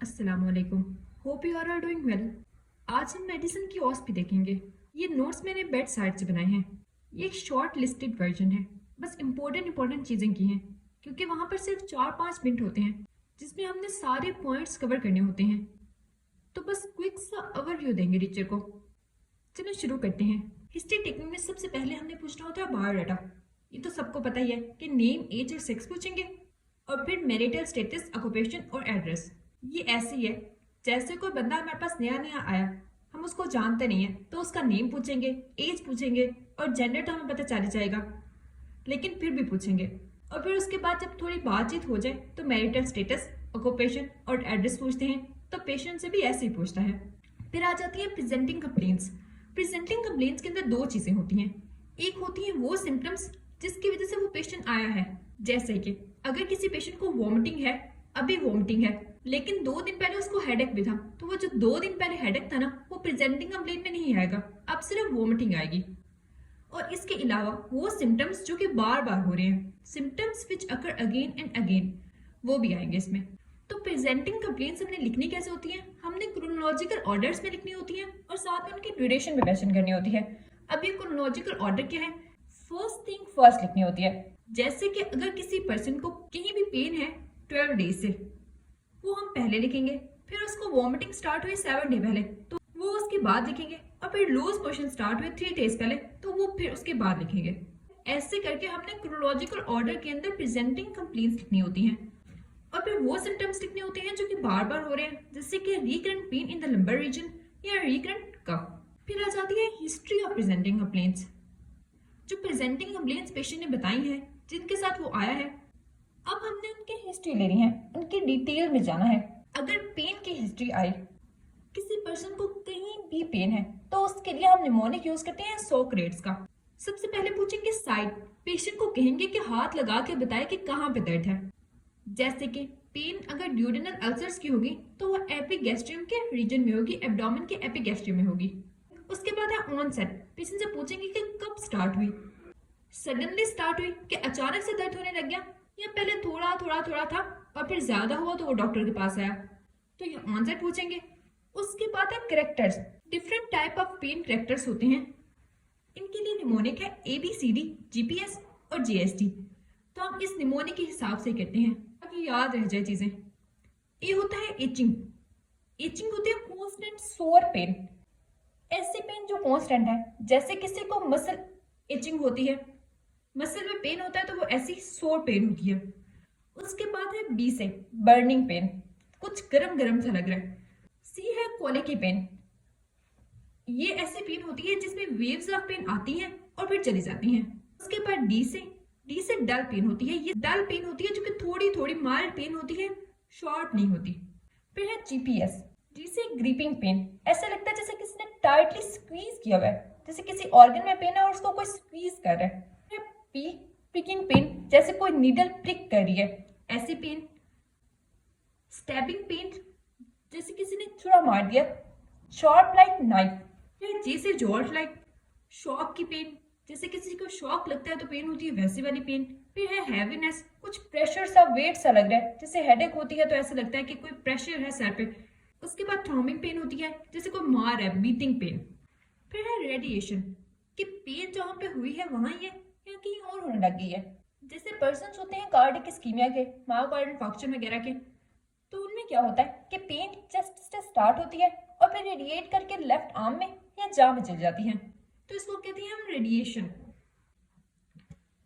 अस्सलामुअलैकुम। Hope you are doing well. आज हम मेडिसिन की ऑस भी देखेंगे। ये नोट्स मैंने बेड साइड से बनाए हैं। ये एक शॉर्ट लिस्टेड वर्जन है, बस इम्पोर्टेंट चीज़ें की हैं क्योंकि वहाँ पर सिर्फ 4-5 मिनट होते हैं जिसमें हमने सारे पॉइंट्स कवर करने होते हैं। तो बस क्विक सा ओवरव्यू देंगे टीचर को। चलो शुरू करते हैं। हिस्ट्री टेकिंग में सबसे पहले हमने पूछना होता है बायोडाटा। ये तो सबको पता ही है कि नेम, एज और सेक्स पूछेंगे और फिर मैरिटल स्टेटस, ऑक्यूपेशन और एड्रेस। ये ऐसे ही है जैसे कोई बंदा हमारे पास नया नया आया, हम उसको जानते नहीं है तो उसका नेम पूछेंगे, एज पूछेंगे और जेंडर तो हमें पता चल जाएगा, लेकिन फिर भी पूछेंगे। और फिर उसके बाद जब थोड़ी बातचीत हो जाए तो मैरिटल स्टेटस, ऑक्यूपेशन और एड्रेस पूछते हैं। तो पेशेंट से भी ऐसे ही पूछता है। फिर आ जाती है प्रेजेंटिंग कंप्लेंट्स। प्रेजेंटिंग कंप्लेंट्स के अंदर दो चीज़ें होती हैं। एक होती है वो सिम्टम्स जिसकी वजह से वो पेशेंट आया है, जैसे कि अगर किसी पेशेंट को वॉमिटिंग है, अभी वॉमिटिंग है, लेकिन 2 दिन पहले उसको हेडेक भी था, तो वो जो 2 दिन पहले हेडेक था ना, वो प्रेजेंटिंग कंप्लेंट में नहीं आएगा, अब सिर्फ वॉमिटिंग आएगी। और इसके अलावा वो सिम्टम्स जो कि बार बार हो रहे हैं, symptoms which occur again and again, वो भी आएंगे इसमें। तो प्रेजेंटिंग कंप्लेंट्स हमने लिखनी कैसे होती है? हमने क्रोनोलॉजिकल ऑर्डर्स में लिखनी होती है और साथ में उनकी ड्यूरेशन भी मेंशन करनी होती है। अब ये क्रोनोलॉजिकल ऑर्डर क्या है? फर्स्ट थिंग फर्स्ट लिखनी होती है। जैसे कि अगर किसी पर्सन को कहीं भी पेन है 12 डेज से, वो हम पहले लिखेंगे। फिर उसको वॉमिटिंग स्टार्ट हुई 7 डे पहले, तो वो उसके बाद लिखेंगे। और फिर लूज मोशन स्टार्ट हुए 3 डेज पहले, तो वो फिर उसके बाद लिखेंगे। ऐसे करके हमने क्रोनोलॉजिकल ऑर्डर के अंदर प्रेजेंटिंग कंप्लेंट्स लिखनी होती हैं। और फिर वो सिम्टम्स लिखने होते हैं जो कि बार बार हो रहे हैं, जैसे कि recurrent pain in the lumbar region या रिकरेंट कफ। फिर आ जाती है हिस्ट्री ऑफ प्रेजेंटिंग कंप्लेंट्स। जो प्रेजेंटिंग कंप्लेंट्स पेशेंट ने बताई हैं, जिनके साथ वो आया है, अब हमने उनकी हिस्ट्री लेनी है, उनकी डिटेल में जाना है। अगर पेन की हिस्ट्री आई, किसी पर्सन को कहीं भी पेन है, तो उसके लिए हम निमोनिक यूज करते हैं सोक्रेट्स का। सबसे पहले पूछेंगे साइट। पेशेंट को कहेंगे कि हाथ लगा के बताए कि कहाँ पे दर्द है। जैसे कि पेन अगर ड्यूडेनल अल्सर्स की होगी तो वो एपिगैस्ट्रियम के रीजन में होगी, एब्डोमेन के एपिगैस्ट्रियम में होगी। उसके बाद है ऑनसेट। पेशेंट से पूछेंगे कि कब स्टार्ट हुई। सडनली स्टार्ट हुई कि अचानक से दर्द होने लग गया, या पहले थोड़ा थोड़ा थोड़ा था और फिर ज्यादा हुआ तो वो डॉक्टर के पास आया, तो ये ऑनसेट पूछेंगे। उसके बाद है characters. Different type of pain characters होते हैं। इनके लिए निमोनिक है ABCD, GPS और GST। तो हम इस निमोनिक के हिसाब से करते हैं ताकि याद रह जाए चीजें। ये होता है इचिंग। इचिंग होती है कॉन्स्टेंट सोर पेन। ऐसे पेन जो कॉन्स्टेंट है, जैसे किसी को मसल इचिंग होती है, मसल में पेन होता है, तो वो ऐसी सोर पेन होती है। उसके बाद है B से बर्निंग पेन, कुछ गरम गरम सा लग रहा है। C है कोलिकी पेन। ये ऐसी पेन होती है जिसमें वेव्स ऑफ पेन आती हैं और फिर चली जाती हैं। उसके बाद डी से डल पेन होती है। ये डल पेन होती है जो कि थोड़ी थोड़ी माइल्ड पेन होती है, शॉर्ट नहीं होती। फिर है जीपीएस, जी से ग्रिपिंग पेन। ऐसा लगता है जैसे किसी ने टाइटली स्क्वीज किया हुआ है, जैसे किसी ऑर्गन में पेन है और उसको कोई स्क्वीज कर रहा है। फिर पी, प्रिकिंग पेन, जैसे कोई नीडल प्रिक कर रही है, ऐसी पेन। स्टैबिंग पेन, जैसे किसी ने छुरा मार दिया, शॉर्प लाइक नाइफ। फिर जे से जॉर्ज लाइक, शॉक की पेन, जैसे किसी को शॉक लगता है तो पेन होती है, वैसी वाली पेन। फिर है हैवीनेस, कुछ प्रेशर सा, वेट सा लग रहा है, जैसे हेडेक होती है तो ऐसा लगता है कि कोई प्रेशर है सर पे। उसके बाद थ्रॉम्बिंग पेन होती है, जैसे कोई मार है, बीटिंग पेन। फिर है रेडिएशन, कि पेन जहाँ पे हुई है वहां ही है या कहीं और होने लग गई है। जैसे पर्सन होते हैं कार्डियक इस्कीमिया के, मायोकार्डियल इंफार्क्शन वगैरह के, तो उनमें क्या होता है कि पेन चेस्ट से स्टार्ट होती है और फिर रेडिएट करके लेफ्ट आर्म में या जांघ में चली जाती है, तो इसको कहते हैं हम रेडिएशन।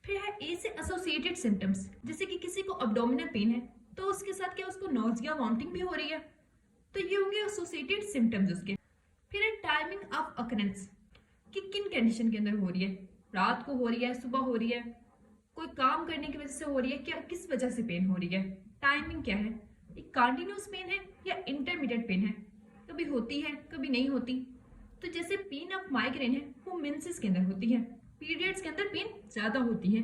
फिर है ए से एसोसिएटेड सिम्टम्स, जैसे कि किसी को अब्डोमिनल पेन है तो उसके साथ क्या उसको नोजिया, वॉमिटिंग भी हो रही है, तो ये होंगे एसोसिएटेड सिम्टम्स उसके। फिर है टाइमिंग ऑफ अकरेंस, कि किन कंडीशन के अंदर हो रही है, रात को हो रही है, सुबह हो रही है, कोई काम करने की वजह से हो रही है, क्या किस वजह से पेन हो रही है। टाइमिंग क्या है, एक कंटिन्यूस पेन है या इंटरमीडिएट पेन है, कभी होती है कभी नहीं होती। तो जैसे पेन ऑफ माइग्रेन है वो मेंसेस के अंदर होती है, पीरियड्स के अंदर पेन ज्यादा होती है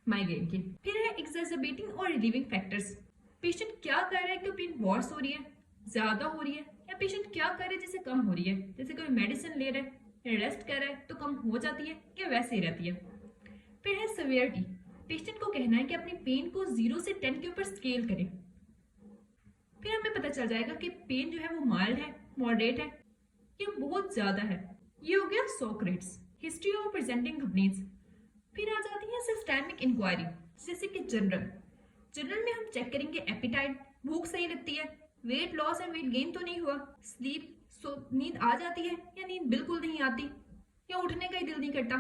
माइग्रेन की। फिर है एक्सरसेबेटिंग और रिलीविंग फैक्टर्स, पेशेंट क्या कर रहा है कि पेन वर्स हो रही है, ज्यादा हो रही है, या पेशेंट क्या कर रहा है जैसे कम हो रही है, जैसे कोई मेडिसिन ले रहा है या रेस्ट कर रहा है तो कम हो जाती है या वैसे ही रहती है। फिर है सिवियरिटी, पेशेंट को कहना है कि अपनी पेन को 0 से 10 के ऊपर स्केल करें। फिर हमें पता चल जाएगा कि पेन जो है वो माइल्ड है, मॉडरेट है या बहुत ज्यादा है। ये हो गया Socrates, history of presenting complaints. फिर आ जाती है सिस्टेमिक इंक्वायरी, जैसे कि जनरल में हम चेक करेंगे एपिटाइट, भूख सही लगती है, weight loss and weight gain तो नहीं हुआ, स्लीप नींद आ जाती है या नींद बिल्कुल नहीं आती या उठने का ही दिल नहीं करता,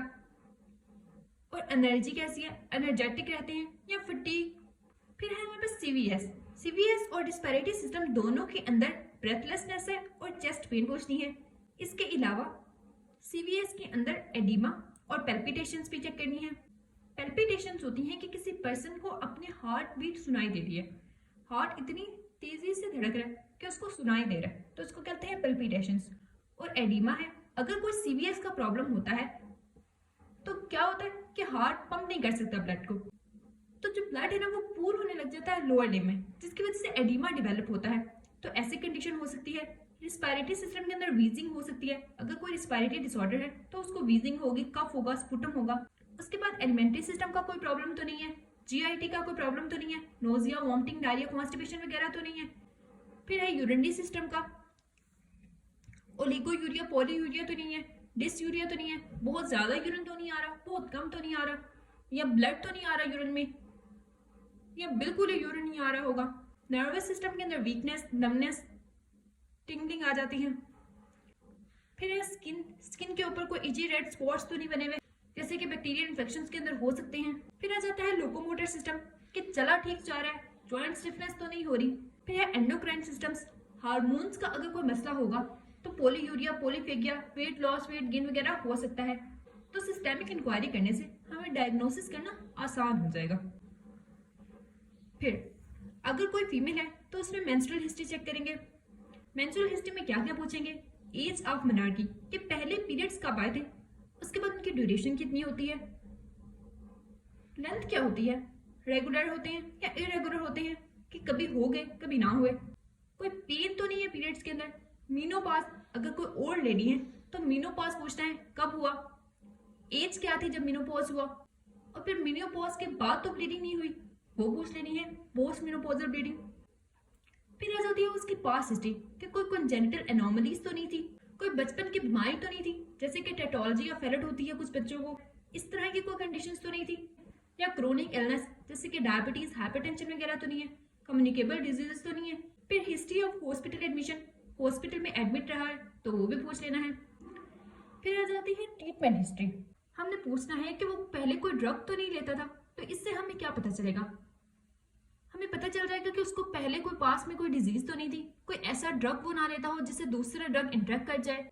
और एनर्जी कैसी है, एनर्जेटिक रहते हैं या फटीग। फिर है हमारे पास सीवीएस और डिस्पेरिटी सिस्टम दोनों के अंदर ब्रेथलेसनेस है और चेस्ट पेन पूछनी है। इसके अलावा सीवीएस के अंदर एडिमा और पेल्पिटेशंस भी चेक करनी है। पेल्पिटेशंस होती हैं कि किसी पर्सन को अपने हार्ट बीट सुनाई दे रही है, हार्ट इतनी तेजी से धड़क रहा है कि उसको सुनाई दे रहा है, तो इसको कहते हैं पेल्पिटेशंस। और एडिमा है, अगर कोई सीवीएस का प्रॉब्लम होता है तो क्या होता है कि हार्ट पंप नहीं कर सकता ब्लड को, तो जो ब्लड है ना वो पूर होने लग जाता है लोअर लिम्ब में, जिसकी वजह से एडिमा डेवलप होता है। तो ऐसी कंडीशन हो सकती है। रिस्पायरेटरी सिस्टम के अंदर वीजिंग हो सकती है, अगर कोई रिस्पायरेटरी डिसऑर्डर है तो उसको वीजिंग होगी, कफ होगा, स्पुटम होगा। उसके बाद एलिमेंट्री सिस्टम का कोई प्रॉब्लम तो नहीं है, जीआईटी का कोई प्रॉब्लम तो नहीं है, नोजिया, वॉमिटिंग, डायरिया, कॉन्स्टिपेशन वगैरह तो नहीं है। फिर है यूरिनरी सिस्टम का, ओलिगोयूरिया, पॉलीयूरिया तो नहीं है, डिसयूरिया तो नहीं है, बहुत ज्यादा यूरिन तो नहीं आ रहा, बहुत कम तो नहीं आ रहा, या ब्लड तो नहीं आ रहा यूरिन में, या बिल्कुल ही यूरिन नहीं आ रहा होगा। नर्वस सिस्टम के अंदर वीकनेस, नमनेस, टिंगलिंग आ जाती है। फिर है स्किन के ऊपर कोई इजी रेड स्पॉट्स तो नहीं बने हुए, जैसे कि बैक्टीरियल इन्फेक्शंस के अंदर हो सकते हैं। फिर आ जाता है लोकोमोटर सिस्टम, कि चला ठीक जा रहा है, जॉइंट स्टिफनेस तो नहीं हो रही। फिर है एंडोक्राइन सिस्टम्स, हार्मोन्स का अगर कोई मसला होगा तो polyuria, polyphagia, weight loss, weight gain वगैरह हो सकता है। तो सिस्टेमिक इंक्वायरी करने से हमें डायग्नोसिस करना आसान हो जाएगा। फिर अगर कोई फीमेल है तो उसमें मेंस्ट्रुअल हिस्ट्री चेक करेंगे। मेंस्ट्रुअल हिस्ट्री में क्या क्या पूछेंगे, एज ऑफ मेनॉरिटी, कि पहले पीरियड्स कब आए थे, उसके बाद उनकी ड्यूरेशन कितनी होती है, लेंथ क्या होती है, रेगुलर होते हैं या इरेगुलर होते हैं, कि कभी हो गए कभी ना हुए, कोई पेन तो नहीं है पीरियड्स के अंदर। मीनोपॉज, अगर कोई ओल्ड लेडी है तो मीनोपॉज पूछना है कब हुआ, एज क्या थी जब मीनोपॉज हुआ, और फिर मीनोपॉज के बाद तो ब्लीडिंग नहीं हुई वो पूछ लेनी है, पोस्ट मीनोपॉजल ब्लीडिंग। फिर आ जाती है उसकी पास्ट हिस्ट्री, कि कोई कंजेनिटल एनोमलीज तो नहीं थी, कोई बचपन की बीमारी तो नहीं थी, जैसे कि टेटोलॉजी या फेरट होती है कुछ बच्चों को, इस तरह की कोई कंडीशंस तो नहीं थी, या क्रोनिक इलनेस जैसे कि डायबिटीज, हाइपरटेंशन वगैरह तो नहीं है, कम्युनिकेबल डिजीजेस तो नहीं है। फिर history of hospital admission, hospital में एडमिट रहा है तो वो भी पूछ लेना है। फिर आ जाती है ट्रीटमेंट हिस्ट्री, हमने पूछना है कि वो पहले कोई ड्रग तो नहीं लेता था, तो इससे हमें क्या पता चलेगा, हमें पता चल जाएगा कि उसको पहले कोई पास में कोई डिजीज तो नहीं थी, कोई ऐसा ड्रग वो ना लेता हो जिससे दूसरा ड्रग इंटरेक्ट कर जाए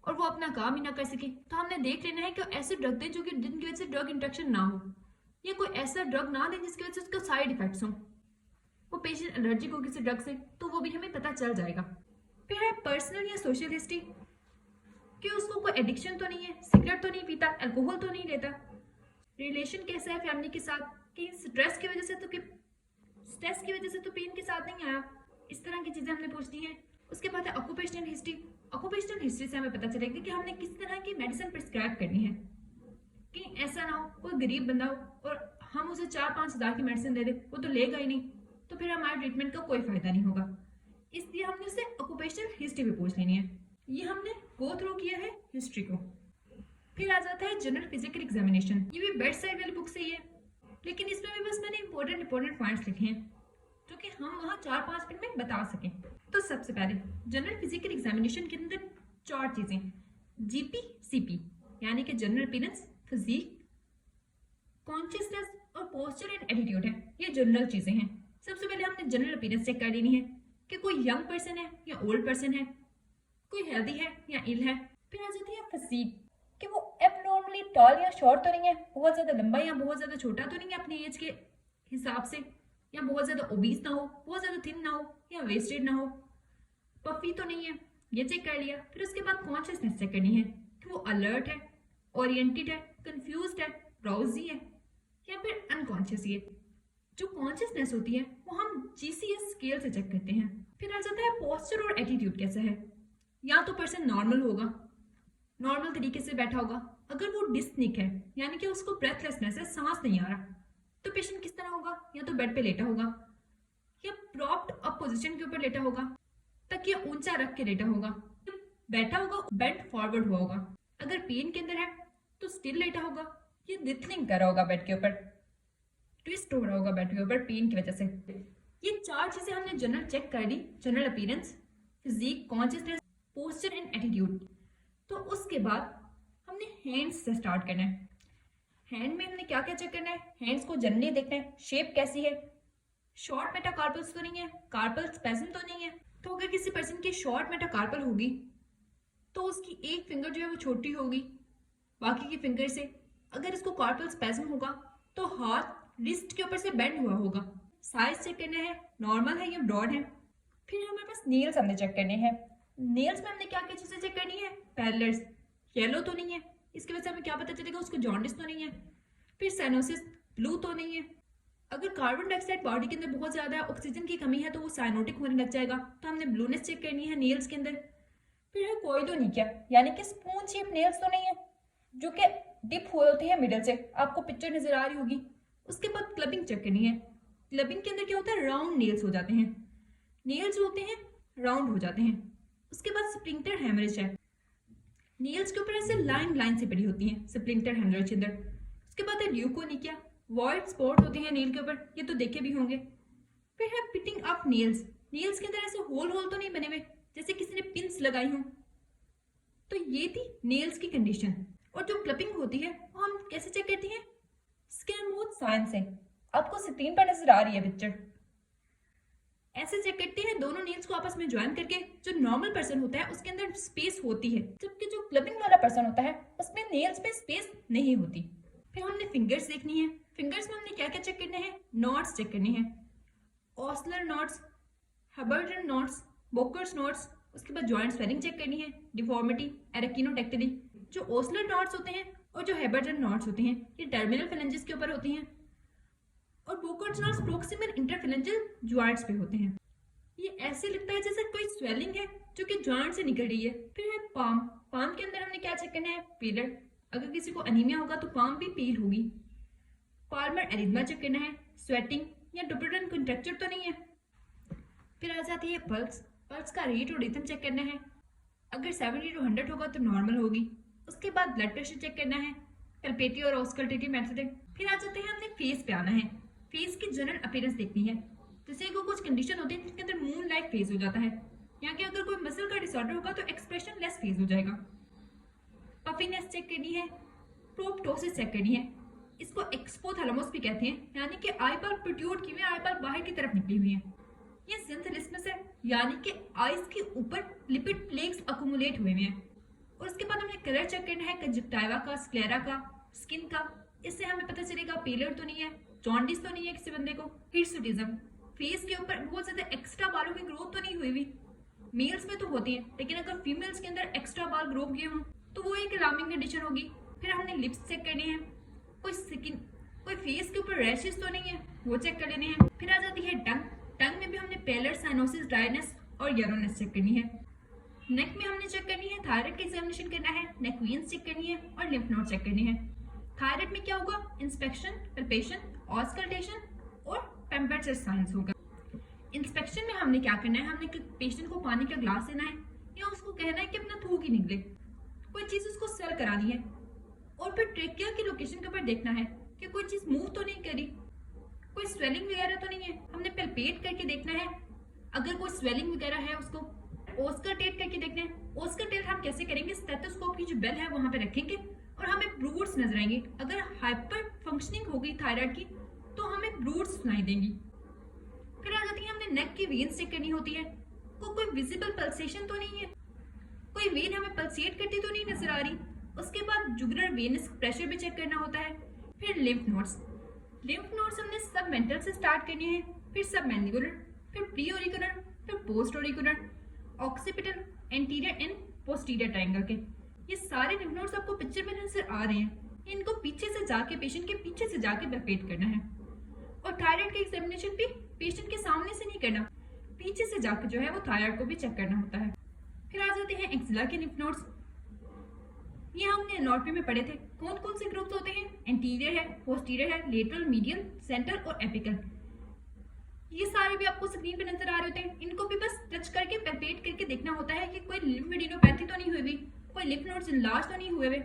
और वो अपना काम ही ना कर सके। तो हमने देख लेना है कि ऐसे ड्रग दें जो कि जिनकी वजह से ड्रग इंटरेक्शन ना हो, या कोई ऐसा ड्रग ना दें जिसकी वजह से उसका साइड इफेक्ट्स हो, वो पेशेंट एलर्जिक हो किसी ड्रग से, तो वो भी हमें पता चल जाएगा। फिर है पर्सनल या सोशल हिस्ट्री, कि उसको कोई एडिक्शन तो नहीं है, सिगरेट तो नहीं पीता, अल्कोहल तो नहीं लेता, रिलेशन कैसा है फैमिली के साथ, कि स्ट्रेस की वजह से तो पेन के साथ नहीं आया, इस तरह की चीजें हमने पूछनी है। उसके बाद है ऑक्यूपेशनल हिस्ट्री, ऑक्यूपेशनल हिस्ट्री से हमें पता चलेगा कि हमने किस तरह की मेडिसिन प्रिस्क्राइब करनी है, कि ऐसा ना हो कोई गरीब बंदा हो और हम उसे 4-5 हज़ार की मेडिसिन दे दे, वो तो लेगा ही नहीं, तो फिर हमारे ट्रीटमेंट का कोई फायदा नहीं होगा। इसलिए हमने उससे ऑक्यूपेशनल हिस्ट्री भी पूछ लेनी है। ये हमने गो थ्रू किया है हिस्ट्री को। फिर आ जाता है जनरल फिजिकल एग्जामिनेशन, ये भी बेड साइड वाली बुक से ही है, लेकिन इसमें भी बस मैंने इंपॉर्टेंट पॉइंट्स लिखे हैं जो कि हम वहाँ 4-5 मिनट में बता सकें। तो सबसे पहले जनरल फिजिकल एग्जामिनेशन के अंदर 4 चीजें, जीपी सीपी यानी कि जनरल अपीयरेंस, फिजिक, कॉन्शियसनेस और पोस्चर एंड एटीट्यूड है, ये जनरल चीजें हैं। सबसे पहले हमने जनरल अपीयरेंस चेक कर लेनी है कि कोई यंग पर्सन है या ओल्ड पर्सन है, कोई हेल्दी है या इल है। फिर आ जाती है फिजिक, कि वो एबनॉर्मली टॉल या शॉर्ट तो नहीं है, बहुत ज्यादा लंबा या बहुत ज्यादा छोटा तो नहीं है अपनी एज के हिसाब से, या बहुत ज्यादा ओबीस ना हो, बहुत ज्यादा थिन ना हो, या वेस्टेड ना हो, पफी तो नहीं है, ये चेक कर लिया। फिर उसके बाद कॉन्शियसनेस चेक करनी है कि वो अलर्ट है, ओरिएंटेड है, कंफ्यूज्ड है, ड्राउजी है या फिर अनकॉन्शियस है। जो कॉन्शियसनेस होती है वो हम जीसीएस स्केल से चेक करते हैं। फिर आ जाता है पोस्चर और एटीट्यूड कैसा है, या तो पर्सन नॉर्मल होगा, नॉर्मल तरीके से बैठा होगा, अगर वो डिस्निक है यानी कि उसको ब्रेथलेसनेस है, सांस नहीं आ रहा, तो पेशेंट किस तरह होगा, या तो बेड पे लेटा होगा, या प्रॉप्ड अप पोजीशन के ऊपर लेटा होगा, तकिया ऊंचा रख के लेटा होगा, बैठा होगा बेंट फॉरवर्ड हुआ होगा। अगर पेन के अंदर है तो स्टिल लेटा होगा, ये रिथलिंग कर रहा होगा बेड के ऊपर, ट्विस्ट हो रहा होगा बेड के ऊपर पेन की वजह से। ये 4 चीजें हमने जनरल चेक कर ली, general appearance, physique, consciousness, posture and attitude. तो उसके बाद हमने हैंड्स से स्टार्ट करना है। हैंड में हमने क्या क्या चेक करना है? हैंड्स को जनरली देखना है, शेप कैसी है, शॉर्ट मेटाकार्पल्स तो नहीं है, कार्पल स्पैज्म तो नहीं है। तो अगर किसी पर्सन की शॉर्ट मेटाकार्पल होगी तो उसकी एक फिंगर जो है वो छोटी होगी बाकी की फिंगर से। अगर इसको कार्पल स्पैज्म होगा तो हाथ रिस्ट के ऊपर से बेंड हुआ होगा। साइज चेक करना है, नॉर्मल है या ब्रॉड है। फिर हमारे पास नेल्स हमने चेक करने हैं। नेल्स में हमने क्या क्या चीजें चेक करनी है? पैरेलल्स, येलो तो नहीं है, इसकी वजह से हमें क्या पता चलेगा उसको जॉन्डिस तो नहीं है। फिर साइनोसिस, ब्लू तो नहीं है। अगर कार्बन डाइऑक्साइड बॉडी के अंदर बहुत ज्यादा है, ऑक्सीजन की कमी है, तो वो साइनोटिक होने लग जाएगा, तो हमने ब्लूनेस चेक करनी है नेल्स के अंदर। फिर है कोई तो नहीं क्या, यानी कि स्पून शेप नेल्स तो नहीं है जो कि डिप हुए होते हैं मिडल से, आपको पिक्चर नजर आ रही होगी। उसके बाद क्लबिंग चेक करनी है। क्लबिंग के अंदर क्या होता है? राउंड नेल्स हो जाते हैं, नेल्स होते हैं राउंड हो जाते हैं। उसके बाद स्प्लिंटर हेमरेज है, नेल्स के ऊपर ऐसे लाइन लाइन से पड़ी होती हैं, स्प्लिंटर हेमरेज के अंदर। उसके बाद है ल्यूकोनिकिया, वाइट स्पॉट होते हैं नेल के ऊपर, ये तो देखे भी होंगे। फिर है पिटिंग अप नेल्स, नेल्स के अंदर ऐसे होल होल तो नहीं बने हुए जैसे किसी ने पिंस लगाई हो। तो ये थी नेल्स की कंडीशन। और जो क्लपिंग होती है वो हम कैसे चेक करते हैं? स्कैन मोड साइन से, आपको स्क्रीन पर नजर आ रही है पिक्चर। ऐसे चेक करते हैं दोनों नेल्स को आपस में ज्वाइन करके। जो नॉर्मल पर्सन होता है उसके अंदर स्पेस होती है, जबकि जो क्लबिंग वाला पर्सन होता है उसमें नेल्स में स्पेस नहीं होती। फिर हमने फिंगर्स देखनी है। फिंगर्स में हमने क्या क्या चेक करने हैं? नॉट्स चेक करने हैं, ऑस्लर नॉट्स, हबर्टन नॉट्स, बोकर्स नॉट्स। उसके बाद जॉइंट स्वेलिंग चेक करनी है, डिफॉर्मिटी, एरेकिनोटेक्टिली। जो ओस्लर नॉट्स होते हैं और जो हेबर्टन नॉट्स होते हैं ये टर्मिनल फेलेंजेस के ऊपर होती हैं, और brokers knots proximal interphalangeal joints पे होते हैं। ये ऐसे लगता है जैसे कोई स्वेलिंग है जो कि जॉइंट से निकल रही है। फिर है पाम। पाम के अंदर हमने क्या चेक करना है? पीलर, अगर किसी को अनीमिया होगा तो पाम भी पील होगी। पाल्मर एरिथमा चेक करना है, स्वेटिंग या डुपरटन कंट्रक्चर तो नहीं है। फिर आ जाती है पल्स, पल्स का रेट और रिथम चेक करना है, अगर 70 to 100 होगा तो नॉर्मल होगी। उसके बाद ब्लड प्रेशर चेक करना है, पल्पेटिव और ऑस्कल्टेटिव मेथड है। फिर आ जाते हैं हमने फेस पे आना है, फेस की जनरल अपीयरेंस देखनी है। जैसे को कुछ कंडीशन होती है जिसके अंदर मून लाइक फेस हो जाता है, यहाँ के अगर कोई मसल का डिसऑर्डर होगा तो एक्सप्रेशन लेस फेस हो जाएगा। पफिनेस चेक करनी है, प्रोप्टोसिस चेक करनी है, इसको एक्सपोथैलेमस भी कहते हैं, यानी कि आई बाल प्रोट्रूड की हुई, आई बाल बाहर की तरफ निकली हुई है। ये सिंथेलिस्मस है, यानी कि आइज के ऊपर लिपिड प्लेक्स अकुमुलेट हुए हुए हैं। और उसके बाद हमें कलर चेक करना है, कंजक्टिवा का, स्क्लेरा का, स्किन का। इससे हमें पता चलेगा पेलर तो नहीं है, जॉन्डिस तो नहीं है किसी बंदे को। हिर्सुटिज्म, फेस के ऊपर बहुत ज्यादा एक्स्ट्रा बालों की ग्रोथ तो नहीं हुई हुई, मेल्स में तो होती है, लेकिन अगर फीमेल्स के अंदर एक्स्ट्रा बाल ग्रो किए हों तो वो एक अलार्मिंग कंडीशन होगी। फिर हमने लिप्स चेक करने हैं, कोई स्किन, कोई फेस के ऊपर रैशेस तो नहीं है, वो चेक कर लेने हैं। फिर आ जाती है टंग, टंग में भी हमने पेलर, साइनोसिस, ड्राइनेस और येलोनेस चेक करनी है। नेक में हमने चेक करनी है, थायराइड का एग्जामिनेशन करना है, नेक वेन्स चेक करनी है और लिम्फ नोड चेक करनी है। थायराइड में क्या होगा? इंस्पेक्शन, पल्पेशन, ऑस्कल्टेशन और टेम्परेचर साइंस होगा। इंस्पेक्शन में हमने क्या करना है? हमने पेशेंट को पानी का ग्लास देना है या उसको कहना है कि अपना थूक ही निकले, कोई चीज उसको सर करानी है। और फिर ट्रेकिया की लोकेशन के ऊपर देखना है कि कोई चीज मूव तो नहीं करी, कोई स्वेलिंग वगैरह तो नहीं है। हमने पल्पेट करके देखना है, अगर कोई स्वेलिंग वगैरह है उसको ऑस्कल्टेट करके देखना है। ऑस्कल्टेट हम कैसे करेंगे? स्टेथोस्कोप की जो बेल है वहां पे रखेंगे और हमें ब्रूड्स नजर आएंगे। अगर हाइपर फंक्शनिंग होगी थायराइड की तो हमें ब्रूड्स सुनाई देंगी। फिर आ जाती है हमने नेक की वेन्स चेक करनी होती है, कोई विजिबल पल्सेशन तो नहीं है, कोई वेन हमें पल्सेट करती तो नहीं नजर आ रही। उसके बाद जुगुलर वेनस प्रेशर भी चेक करना होता है। फिर लिम्फ नोड्स, लिम्फ नोड्स हमने सब मेंटल से स्टार्ट करनी है, फिर सब मैंडिबुलर, फिर प्री ऑरिकुलर, फिर post auricular, occipital, anterior and posterior triangle के। ये सारे लिम्फ नोड्स आपको पिक्चर में नजर आ रहे हैं। इनको पीछे से जाके, पेशेंट के पीछे से जाके पल्पेट करना है। और थायराइड का एग्जामिनेशन भी पेशेंट के सामने से नहीं करना, पीछे से जाके जो है वो थायराइड को भी चेक करना होता है। फिर आ जाते हैं एक्सिला के लिम्फ नोड्स। ये हमने एनाटॉमी में पढ़े थे, कौन कौन से ग्रुप्स होते हैं? एंटीरियर है, पोस्टीरियर है, लेटरल, मीडियल, सेंट्रल और एपिकल। ये सारे भी आपको स्क्रीन पे नजर आ रहे होते हैं। इनको भी बस टच करके पैल्पेट करके देखना होता है कि कोई लिम्फेडिनोपैथी तो नहीं हुई हुई, कोई लिम्फ नोड्स इनलार्ज तो नहीं हुए हुए।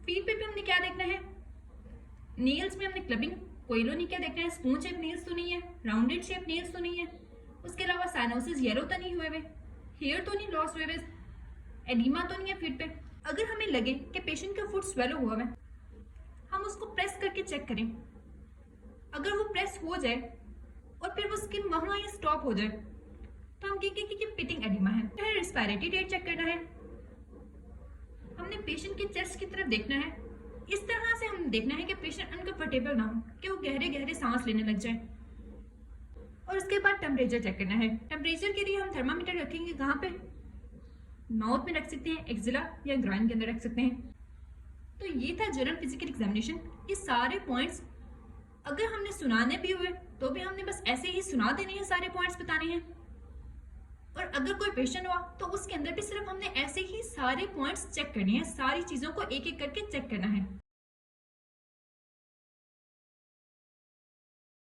फीट पे भी हमने क्या देखना है, नेल्स में हमने क्लबिंग कोइलोनिक क्या देखना है, स्पून शेप नेल्स तो नहीं है, राउंडेड शेप नेल्स तो नहीं है, उसके अलावा साइनोसिस येलो तो नहीं हुए हुए, हेयर तो नहीं लॉस हुए हुए, एडिमा तो नहीं है फीट पे। अगर हमें लगे कि पेशेंट का फुट स्वेलो हुआ है, हम उसको प्रेस करके चेक करें। अगर वो प्रेस हो जाए और फिर वो स्किन वहां ही स्टॉप हो जाए तो हम कहेंगे कि ये पिटिंग एडिमा है। फिर रेस्पिरेटरी रेट चेक करना है, हमने पेशेंट की चेस्ट की तरफ देखना है। इस तरह से हम देखना है कि पेशेंट अनकंफर्टेबल ना हो, कि वो गहरे गहरे सांस लेने लग जाए। और उसके बाद टेम्परेचर चेक करना है। टेम्परेचर के लिए हम थर्मामीटर रखेंगे कहाँ पे, माउथ में रख सकते हैं, एक्जिला या ग्राइन के अंदर रख सकते हैं। तो ये था जनरल फिजिकल एग्जामिनेशन। ये सारे पॉइंट्स अगर हमने सुनाने भी हुए तो भी हमने बस ऐसे ही सुना देने हैं, सारे पॉइंट्स बताने हैं। और अगर कोई क्वेश्चन हुआ तो उसके अंदर भी सिर्फ हमने ऐसे ही सारे पॉइंट्स चेक करने हैं, सारी चीजों को एक एक करके चेक करना है।